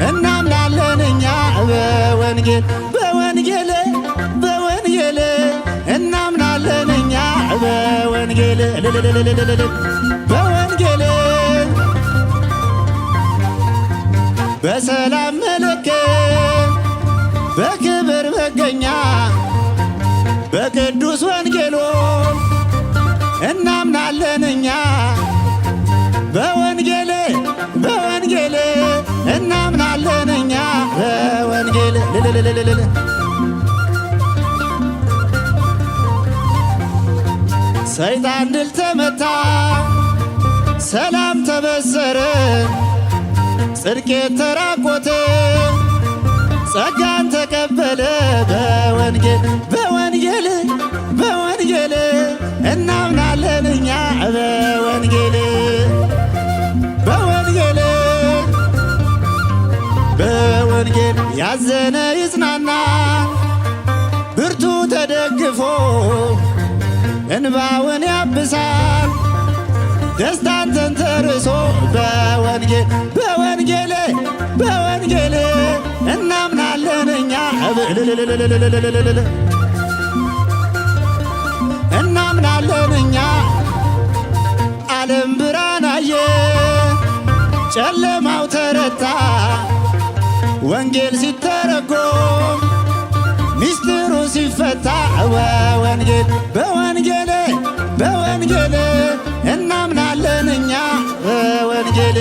እናምናለን እኛ በወንጌል በወንጌል በወንጌል እናምናለን እኛ በወንጌል በወንጌል በሰላም ምልክት በክብር መገኛ በቅዱስ ወንጌሉ እናምናለን እኛ በወንጌል በወንጌል እናምናለን እኛ በወንጌል ሰይጣን ድል ተመታ ሰላም ተበሰረ ጽድቅ ተራቆተ ጸጋን ተቀበለ በወንጌል በወንጌል በወንጌል እናምናለን እኛ በወንጌል በወንጌል በወንጌል ያዘነ ይጽናና ብርቱ ተደግፎ እንባውን ያብሳል ደስታን ተንተርሶ በወንጌል በወንጌል በወንጌል እናምናለን እኛ እናምናለን እኛ ዓለም ብርሃን አየ ጨለማው ተረታ ወንጌል ሲተረጎም ሚስጥሩ ሲፈታ በወንጌል በወንጌል በወንጌል እናምናለን እኛ በወንጌል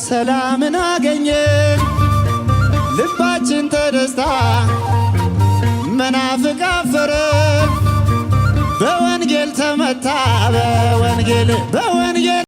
ሰላምን አገኘን ልባችን ተደስታ መናፍቅ አፈረ በወንጌል ተመታ በወንጌል